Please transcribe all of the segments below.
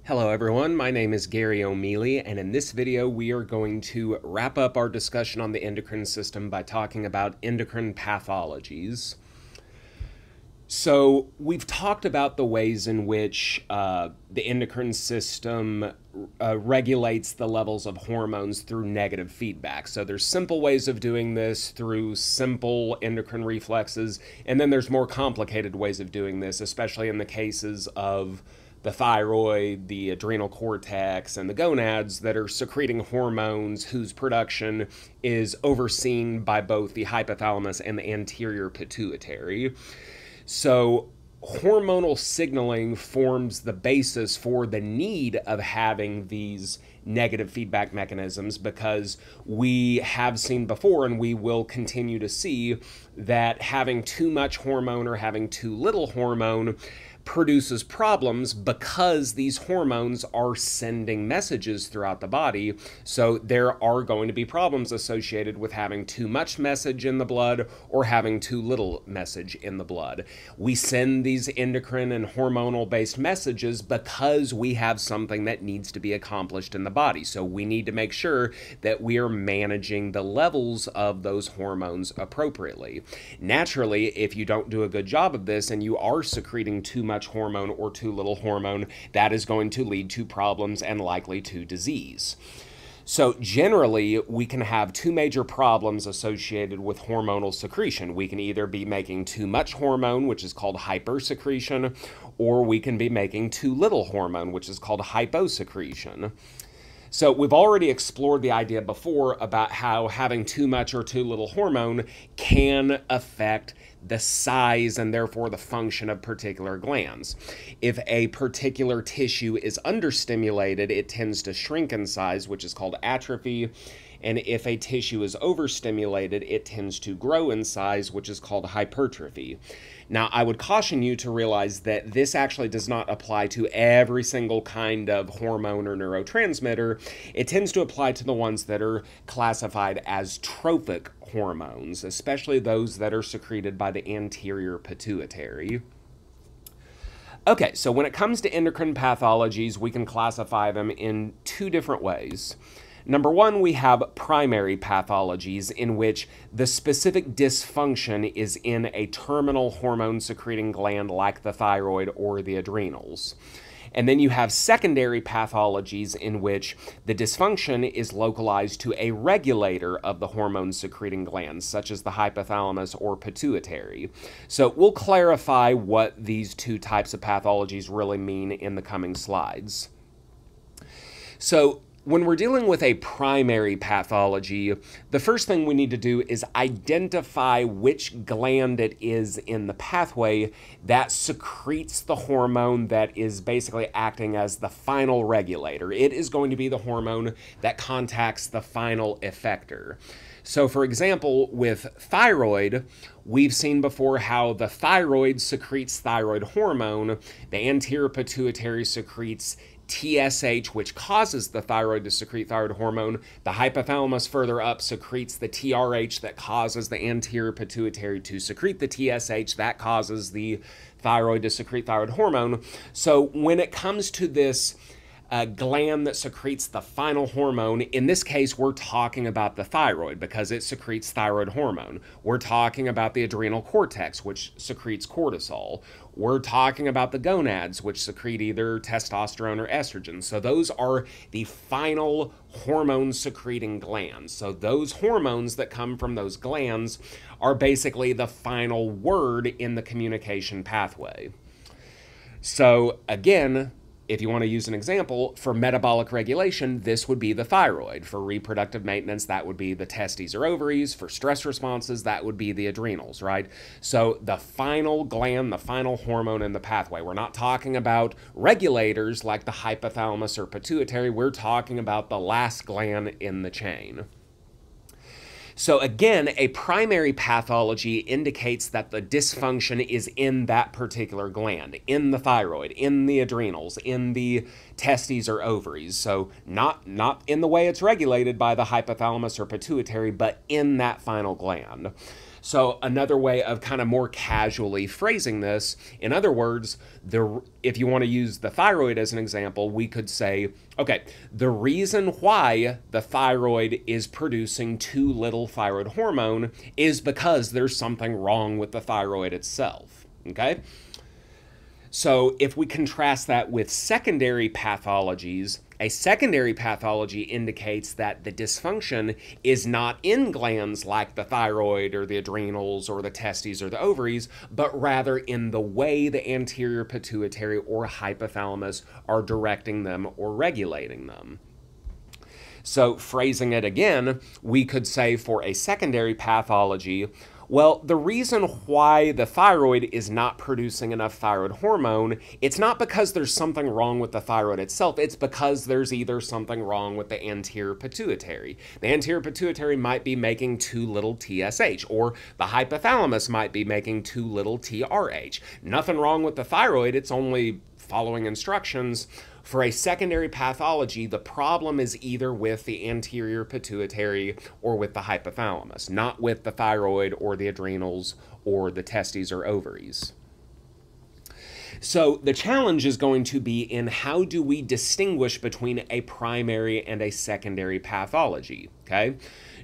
Hello everyone, my name is Gary O'Mealy, and in this video we are going to wrap up our discussion on the endocrine system by talking about endocrine pathologies. So we've talked about the ways in which the endocrine system regulates the levels of hormones through negative feedback. So there's simple ways of doing this through simple endocrine reflexes, and then there's more complicated ways of doing this, especially in the cases of the thyroid, the adrenal cortex, and the gonads that are secreting hormones whose production is overseen by both the hypothalamus and the anterior pituitary. So hormonal signaling forms the basis for the need of having these negative feedback mechanisms, because we have seen before and we will continue to see that having too much hormone or having too little hormone produces problems because these hormones are sending messages throughout the body. So there are going to be problems associated with having too much message in the blood or having too little message in the blood. We send these endocrine and hormonal based messages because we have something that needs to be accomplished in the body. So we need to make sure that we are managing the levels of those hormones appropriately. Naturally, if you don't do a good job of this and you are secreting too much hormone or too little hormone, that is going to lead to problems and likely to disease. So generally, we can have two major problems associated with hormonal secretion. We can either be making too much hormone, which is called hypersecretion, or we can be making too little hormone, which is called hyposecretion. So we've already explored the idea before about how having too much or too little hormone can affect the size and therefore the function of particular glands. If a particular tissue is understimulated, it tends to shrink in size, which is called atrophy. And if a tissue is overstimulated, it tends to grow in size, which is called hypertrophy. Now, I would caution you to realize that this actually does not apply to every single kind of hormone or neurotransmitter. It tends to apply to the ones that are classified as trophic hormones, especially those that are secreted by the anterior pituitary. Okay, so when it comes to endocrine pathologies, we can classify them in two different ways. Number one, we have primary pathologies in which the specific dysfunction is in a terminal hormone-secreting gland like the thyroid or the adrenals. And then you have secondary pathologies in which the dysfunction is localized to a regulator of the hormone-secreting glands, such as the hypothalamus or pituitary. So we'll clarify what these two types of pathologies really mean in the coming slides. So when we're dealing with a primary pathology, the first thing we need to do is identify which gland it is in the pathway that secretes the hormone that is basically acting as the final regulator. It is going to be the hormone that contacts the final effector. So for example, with thyroid, we've seen before how the thyroid secretes thyroid hormone, the anterior pituitary secretes TSH, which causes the thyroid to secrete thyroid hormone. The hypothalamus further up secretes the TRH that causes the anterior pituitary to secrete the TSH that causes the thyroid to secrete thyroid hormone. So when it comes to this gland that secretes the final hormone, in this case we're talking about the thyroid because it secretes thyroid hormone. We're talking about the adrenal cortex, which secretes cortisol. We're talking about the gonads, which secrete either testosterone or estrogen. So those are the final hormone secreting glands. So those hormones that come from those glands are basically the final word in the communication pathway. So again, if you want to use an example, for metabolic regulation, this would be the thyroid. For reproductive maintenance, that would be the testes or ovaries. For stress responses, that would be the adrenals, right? So the final gland, the final hormone in the pathway. We're not talking about regulators like the hypothalamus or pituitary. We're talking about the last gland in the chain. So again, a primary pathology indicates that the dysfunction is in that particular gland, in the thyroid, in the adrenals, in the testes or ovaries. So not in the way it's regulated by the hypothalamus or pituitary, but in that final gland. So another way of kind of more casually phrasing this, in other words, if you want to use the thyroid as an example, we could say, okay, the reason why the thyroid is producing too little thyroid hormone is because there's something wrong with the thyroid itself, okay? So if we contrast that with secondary pathologies, a secondary pathology indicates that the dysfunction is not in glands like the thyroid or the adrenals or the testes or the ovaries, but rather in the way the anterior pituitary or hypothalamus are directing them or regulating them. So phrasing it again, we could say for a secondary pathology, well, the reason why the thyroid is not producing enough thyroid hormone, it's not because there's something wrong with the thyroid itself, it's because there's either something wrong with the anterior pituitary. The anterior pituitary might be making too little TSH, or the hypothalamus might be making too little TRH. Nothing wrong with the thyroid, it's only following instructions. For a secondary pathology, the problem is either with the anterior pituitary or with the hypothalamus, not with the thyroid or the adrenals or the testes or ovaries. So the challenge is going to be in how do we distinguish between a primary and a secondary pathology, okay?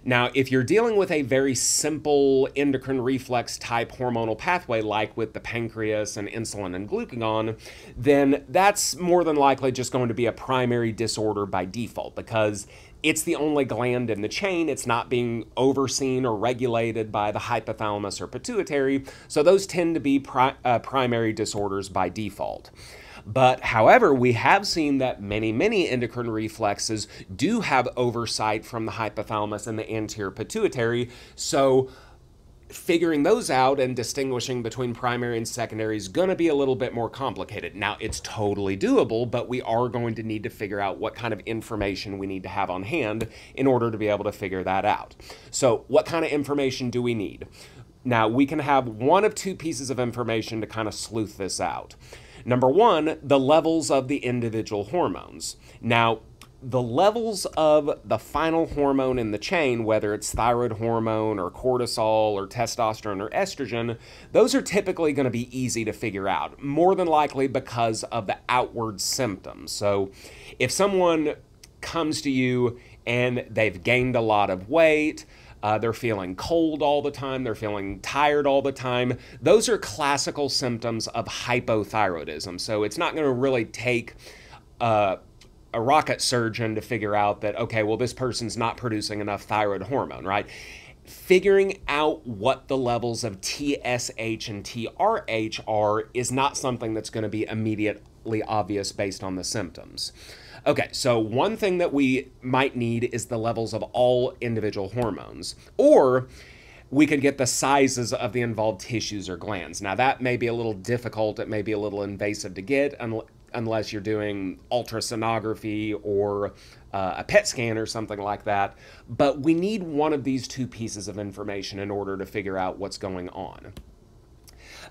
Now, if you're dealing with a very simple endocrine reflex type hormonal pathway, like with the pancreas and insulin and glucagon, then that's more than likely just going to be a primary disorder by default, because it's the only gland in the chain. It's not being overseen or regulated by the hypothalamus or pituitary, so those tend to be primary disorders by default. But however, we have seen that many endocrine reflexes do have oversight from the hypothalamus and the anterior pituitary, so figuring those out and distinguishing between primary and secondary is going to be a little bit more complicated. Now, it's totally doable, but we are going to need to figure out what kind of information we need to have on hand in order to be able to figure that out. So what kind of information do we need? Now, we can have one of two pieces of information to kind of sleuth this out. Number one, the levels of the individual hormones. Now, the levels of the final hormone in the chain, whether it's thyroid hormone or cortisol or testosterone or estrogen, those are typically going to be easy to figure out, more than likely because of the outward symptoms. So if someone comes to you and they've gained a lot of weight, they're feeling cold all the time, they're feeling tired all the time, those are classical symptoms of hypothyroidism. So it's not going to really take a rocket surgeon to figure out that, okay, well, this person's not producing enough thyroid hormone, right? Figuring out what the levels of TSH and TRH are is not something that's going to be immediately obvious based on the symptoms. Okay, so one thing that we might need is the levels of all individual hormones, or we could get the sizes of the involved tissues or glands. Now, that may be a little difficult, it may be a little invasive to get unless you're doing ultrasonography or a PET scan or something like that, but we need one of these two pieces of information in order to figure out what's going on.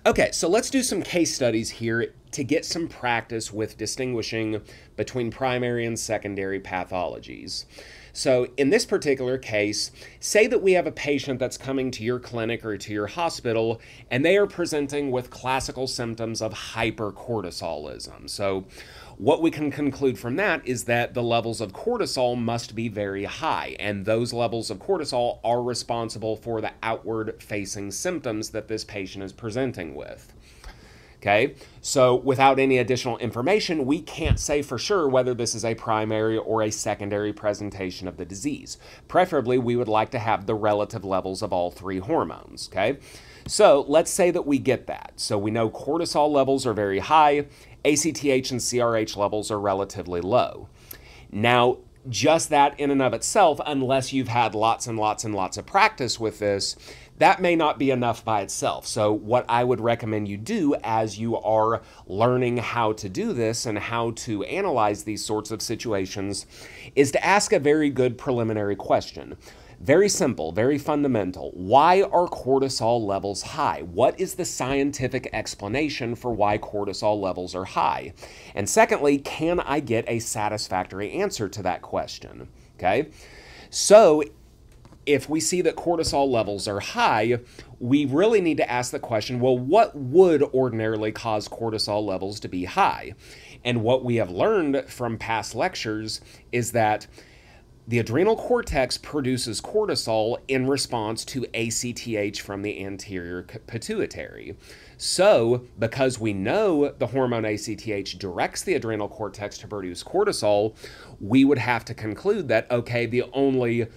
Okay, so let's do some case studies here to get some practice with distinguishing between primary and secondary pathologies. So in this particular case, say that we have a patient that's coming to your clinic or to your hospital, and they are presenting with classical symptoms of hypercortisolism. So what we can conclude from that is that the levels of cortisol must be very high, and those levels of cortisol are responsible for the outward-facing symptoms that this patient is presenting with. Okay, so without any additional information, we can't say for sure whether this is a primary or a secondary presentation of the disease. Preferably, we would like to have the relative levels of all three hormones, okay? So let's say that we get that. So we know cortisol levels are very high, ACTH and CRH levels are relatively low. Now, just that in and of itself, unless you've had lots and lots and lots of practice with this, that may not be enough by itself. So what I would recommend you do as you are learning how to do this and how to analyze these sorts of situations is to ask a very good preliminary question. Very simple, very fundamental. Why are cortisol levels high? What is the scientific explanation for why cortisol levels are high? And secondly, can I get a satisfactory answer to that question? Okay? So if we see that cortisol levels are high, we really need to ask the question, well, what would ordinarily cause cortisol levels to be high? And what we have learned from past lectures is that the adrenal cortex produces cortisol in response to ACTH from the anterior pituitary. So, because we know the hormone ACTH directs the adrenal cortex to produce cortisol, we would have to conclude that, okay, the only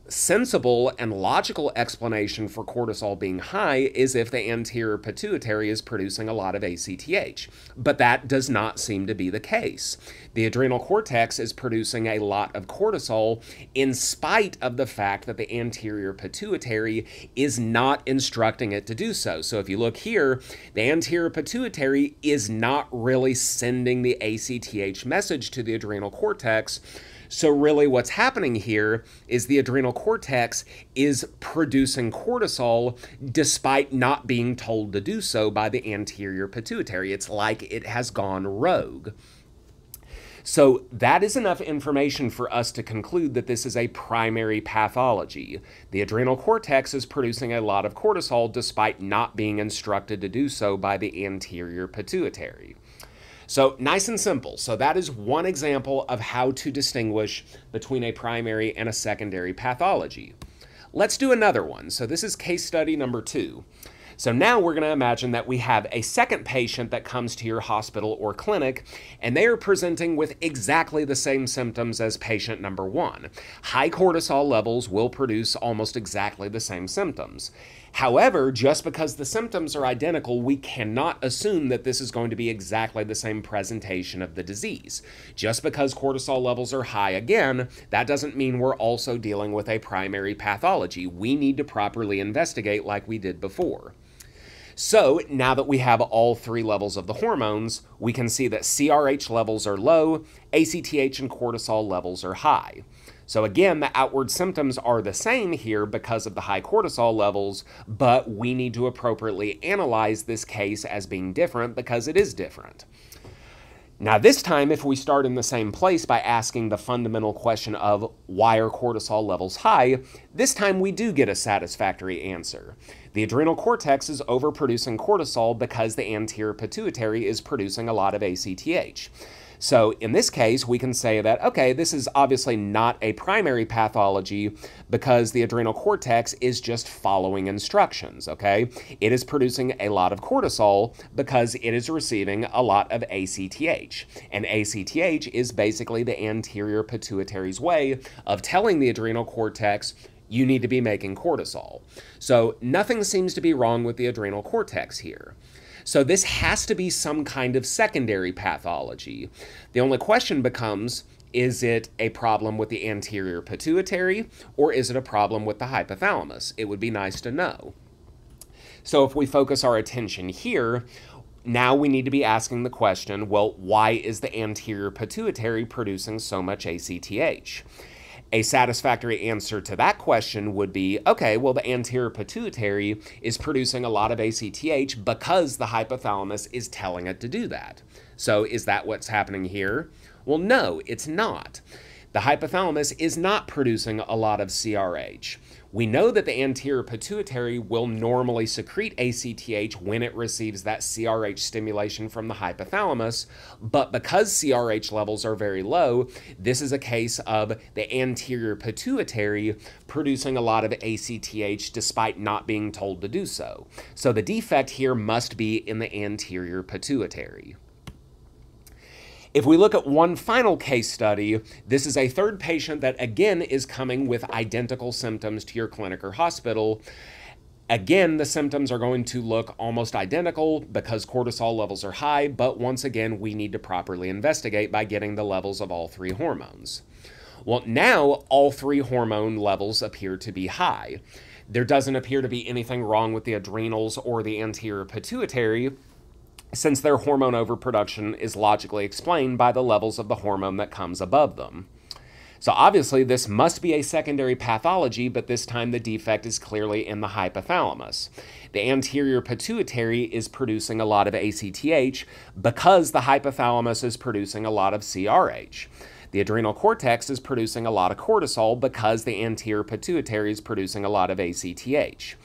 sensible and logical explanation for cortisol being high is if the anterior pituitary is producing a lot of ACTH. But that does not seem to be the case. The adrenal cortex is producing a lot of cortisol in spite of the fact that the anterior pituitary is not instructing it to do so. So if you look here, the anterior pituitary is not really sending the ACTH message to the adrenal cortex. So really what's happening here is the adrenal cortex is producing cortisol despite not being told to do so by the anterior pituitary. It's like it has gone rogue. So that is enough information for us to conclude that this is a primary pathology. The adrenal cortex is producing a lot of cortisol despite not being instructed to do so by the anterior pituitary. So nice and simple. So that is one example of how to distinguish between a primary and a secondary pathology. Let's do another one. So this is case study number 2. So now we're going to imagine that we have a second patient that comes to your hospital or clinic, and they are presenting with exactly the same symptoms as patient number 1. High cortisol levels will produce almost exactly the same symptoms. However, just because the symptoms are identical, we cannot assume that this is going to be exactly the same presentation of the disease. Just because cortisol levels are high again, that doesn't mean we're also dealing with a primary pathology. We need to properly investigate like we did before. So now that we have all 3 levels of the hormones, we can see that CRH levels are low, ACTH and cortisol levels are high. So again, the outward symptoms are the same here because of the high cortisol levels, but we need to appropriately analyze this case as being different because it is different. Now this time, if we start in the same place by asking the fundamental question of why are cortisol levels high, this time we do get a satisfactory answer. The adrenal cortex is overproducing cortisol because the anterior pituitary is producing a lot of ACTH. So in this case, we can say that, okay, this is obviously not a primary pathology because the adrenal cortex is just following instructions, okay? It is producing a lot of cortisol because it is receiving a lot of ACTH. And ACTH is basically the anterior pituitary's way of telling the adrenal cortex, you need to be making cortisol. So nothing seems to be wrong with the adrenal cortex here. So this has to be some kind of secondary pathology. The only question becomes, is it a problem with the anterior pituitary or is it a problem with the hypothalamus? It would be nice to know. So if we focus our attention here, now we need to be asking the question, well, why is the anterior pituitary producing so much ACTH? A satisfactory answer to that question would be, okay, well, the anterior pituitary is producing a lot of ACTH because the hypothalamus is telling it to do that. So is that what's happening here? Well, no, it's not. The hypothalamus is not producing a lot of CRH. We know that the anterior pituitary will normally secrete ACTH when it receives that CRH stimulation from the hypothalamus, but because CRH levels are very low, this is a case of the anterior pituitary producing a lot of ACTH despite not being told to do so. So the defect here must be in the anterior pituitary. If we look at one final case study, this is a third patient that again is coming with identical symptoms to your clinic or hospital. Again, the symptoms are going to look almost identical because cortisol levels are high, but once again, we need to properly investigate by getting the levels of all 3 hormones. Well, now all 3 hormone levels appear to be high. There doesn't appear to be anything wrong with the adrenals or the anterior pituitary, since their hormone overproduction is logically explained by the levels of the hormone that comes above them. So obviously this must be a secondary pathology, but this time the defect is clearly in the hypothalamus. The anterior pituitary is producing a lot of ACTH because the hypothalamus is producing a lot of CRH. The adrenal cortex is producing a lot of cortisol because the anterior pituitary is producing a lot of ACTH.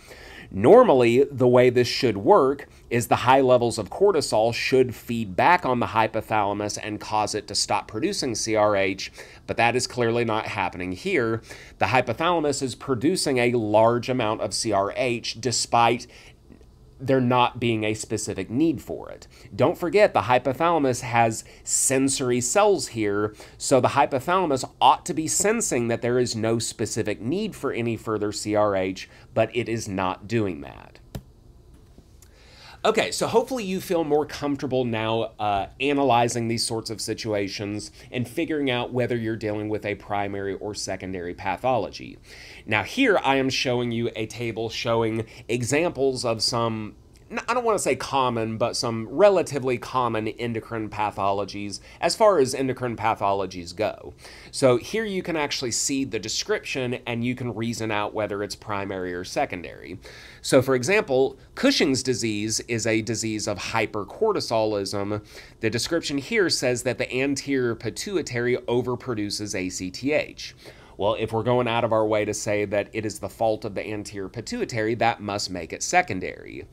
Normally, the way this should work is the high levels of cortisol should feed back on the hypothalamus and cause it to stop producing CRH, but that is clearly not happening here. The hypothalamus is producing a large amount of CRH despite there not being a specific need for it. Don't forget, the hypothalamus has sensory cells here, so the hypothalamus ought to be sensing that there is no specific need for any further CRH, but it is not doing that. Okay, so hopefully you feel more comfortable now analyzing these sorts of situations and figuring out whether you're dealing with a primary or secondary pathology. Now here I am showing you a table showing examples of some, I don't want to say common, but some relatively common endocrine pathologies as far as endocrine pathologies go. So here you can actually see the description and you can reason out whether it's primary or secondary. So for example, Cushing's disease is a disease of hypercortisolism. The description here says that the anterior pituitary overproduces ACTH. Well, if we're going out of our way to say that it is the fault of the anterior pituitary, that must make it secondary.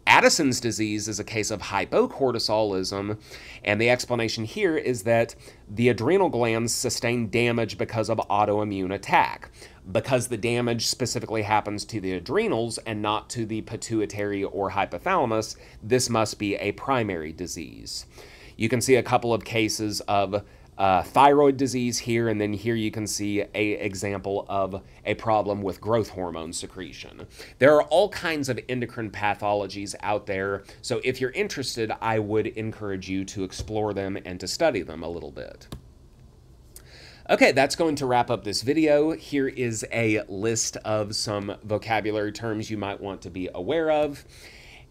Addison's disease is a case of hypocortisolism, and the explanation here is that the adrenal glands sustain damage because of autoimmune attack. Because the damage specifically happens to the adrenals and not to the pituitary or hypothalamus, this must be a primary disease. You can see a couple of cases of thyroid disease here, and then here you can see an example of a problem with growth hormone secretion. There are all kinds of endocrine pathologies out there, so if you're interested, I would encourage you to explore them and to study them a little bit. Okay, that's going to wrap up this video. Here is a list of some vocabulary terms you might want to be aware of.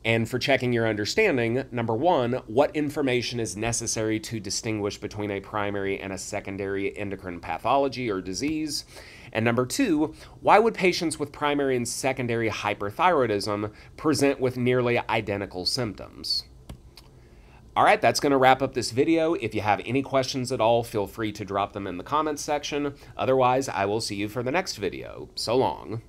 And for checking your understanding, number one, what information is necessary to distinguish between a primary and a secondary endocrine pathology or disease? And number two, why would patients with primary and secondary hyperthyroidism present with nearly identical symptoms? All right, that's going to wrap up this video. If you have any questions at all, feel free to drop them in the comments section. Otherwise, I will see you for the next video. So long.